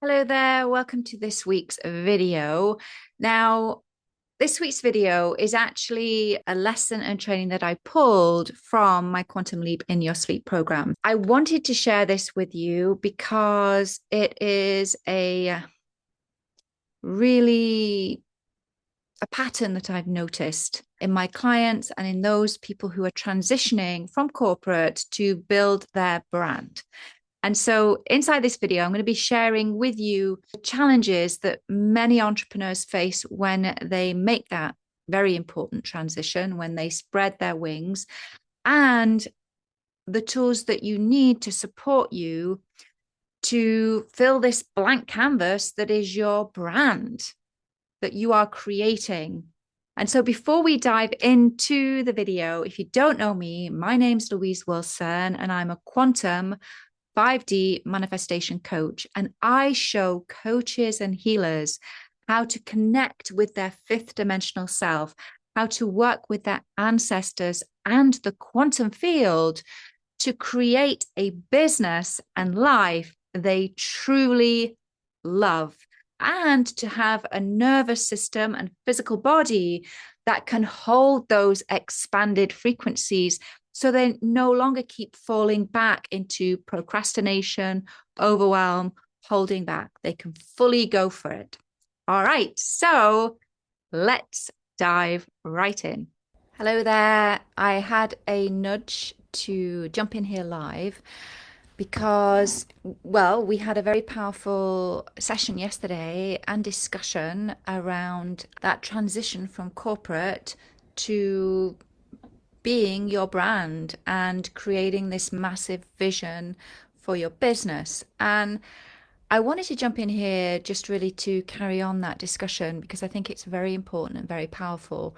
Hello there, welcome to this week's video. Now, this week's video is actually a lesson and training that I pulled from my Quantum Leap in Your Sleep program. I wanted to share this with you because it is really a pattern that I've noticed in my clients and in those people who are transitioning from corporate to build their brand. And so inside this video, I'm going to be sharing with you the challenges that many entrepreneurs face when they make that very important transition, when they spread their wings, and the tools that you need to support you to fill this blank canvas that is your brand that you are creating. And so before we dive into the video, if you don't know me, my name's Louise Wilson, and I'm a quantum 5D manifestation coach, and I show coaches and healers how to connect with their fifth dimensional self, how to work with their ancestors and the quantum field to create a business and life they truly love, and to have a nervous system and physical body that can hold those expanded frequencies so they no longer keep falling back into procrastination, overwhelm, holding back. They can fully go for it. All right, so let's dive right in. Hello there. I had a nudge to jump in here live because, well, we had a very powerful session yesterday and discussion around that transition from corporate to being your brand and creating this massive vision for your business. And I wanted to jump in here just really to carry on that discussion because I think it's very important and very powerful.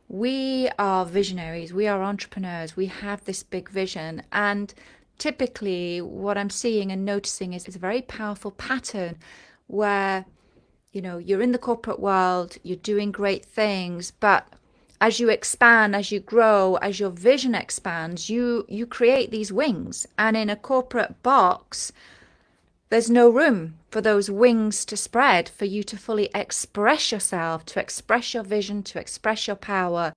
We are visionaries, we are entrepreneurs, we have this big vision. And typically what I'm seeing and noticing is a very powerful pattern where, you're in the corporate world, you're doing great things, but as you expand, as you grow, as your vision expands, you create these wings. And in a corporate box, there's no room for those wings to spread, for you to fully express yourself, to express your vision, to express your power.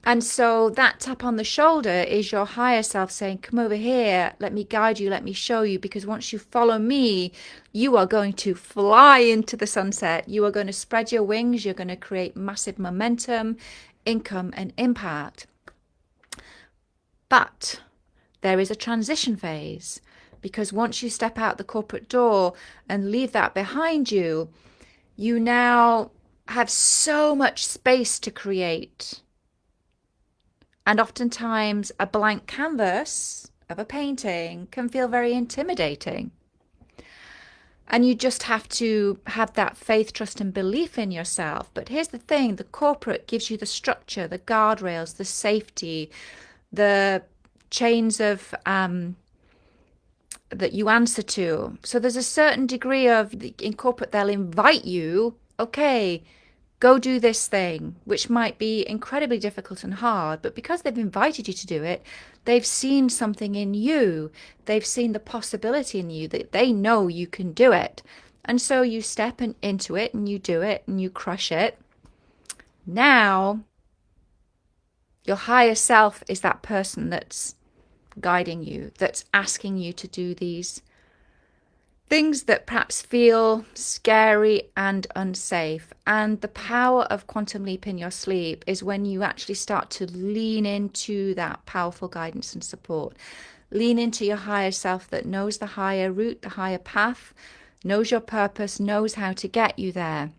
And so that tap on the shoulder is your higher self saying, come over here, let me guide you, let me show you, because once you follow me, you are going to fly into the sunset. You are going to spread your wings. You're going to create massive momentum, income, and impact. But there is a transition phase, because once you step out the corporate door and leave that behind you, you now have so much space to create. And oftentimes a blank canvas of a painting can feel very intimidating. And you just have to have that faith, trust, and belief in yourself. But here's the thing, the corporate gives you the structure, the guardrails, the safety, the chains of that you answer to. So there's a certain degree of, in corporate, they'll invite you, okay, go do this thing, which might be incredibly difficult and hard. But because they've invited you to do it, they've seen something in you. They've seen the possibility in you, that they know you can do it. And so you step into it and you do it and you crush it. Now, your higher self is that person that's guiding you, that's asking you to do these things that perhaps feel scary and unsafe. And the power of Quantum Leap in Your Sleep is when you actually start to lean into that powerful guidance and support. Lean into your higher self that knows the higher route, the higher path, knows your purpose, knows how to get you there.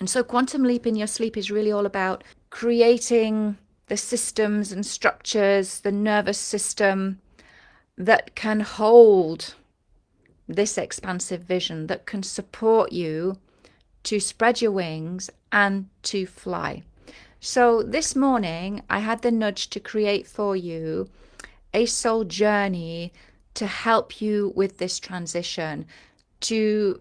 And so Quantum Leap in Your Sleep is really all about creating the systems and structures, the nervous system that can hold this expansive vision, that can support you to spread your wings and to fly. So this morning, I had the nudge to create for you a soul journey to help you with this transition, to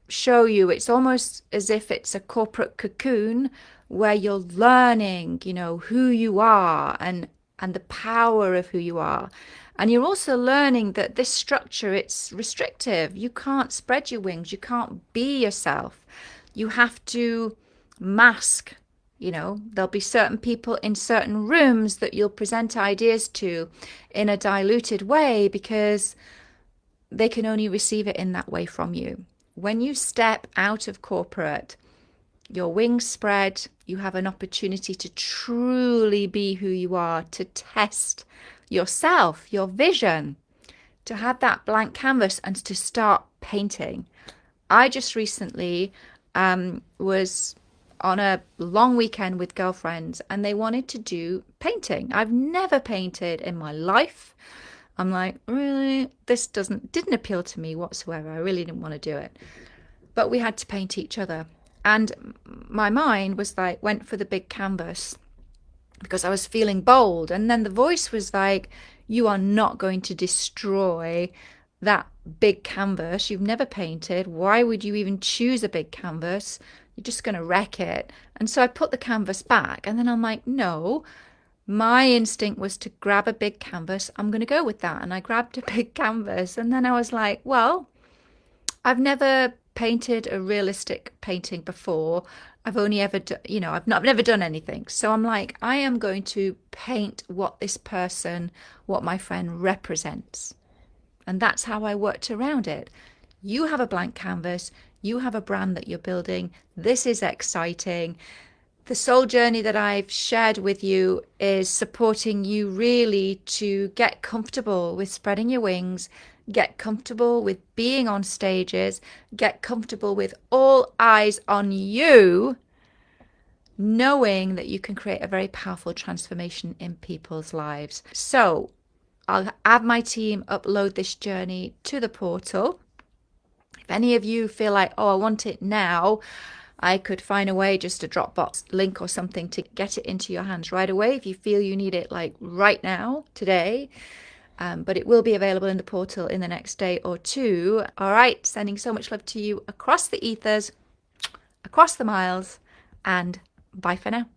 show you it's almost as if it's a corporate cocoon where you're learning, who you are and the power of who you are. And you're also learning that this structure, it's restrictive. You can't spread your wings. You can't be yourself. You have to mask. There'll be certain people in certain rooms that you'll present ideas to in a diluted way because they can only receive it in that way from you. When you step out of corporate, your wings spread, you have an opportunity to truly be who you are, to test yourself, your vision, to have that blank canvas and to start painting. I just recently was on a long weekend with girlfriends and they wanted to do painting. I've never painted in my life. I'm like, really? This didn't appeal to me whatsoever. I really didn't want to do it. But we had to paint each other. And my mind was like, went for the big canvas because I was feeling bold. And then the voice was like, you are not going to destroy that big canvas. You've never painted. Why would you even choose a big canvas? You're just going to wreck it. And so I put the canvas back and then I'm like, no, my instinct was to grab a big canvas. I'm going to go with that. And I grabbed a big canvas. And then I was like, well, I've never painted a realistic painting before. I've only ever, I've never done anything. So I'm like, I am going to paint what this person, what my friend represents. And that's how I worked around it. You have a blank canvas. You have a brand that you're building. This is exciting. The soul journey that I've shared with you is supporting you really to get comfortable with spreading your wings, get comfortable with being on stages, get comfortable with all eyes on you, knowing that you can create a very powerful transformation in people's lives. So I'll have my team upload this journey to the portal. If any of you feel like, oh, I want it now, I could find a way, just a Dropbox link or something to get it into your hands right away if you feel you need it like right now, today. But it will be available in the portal in the next day or two. All right, sending so much love to you across the ethers, across the miles, and bye for now.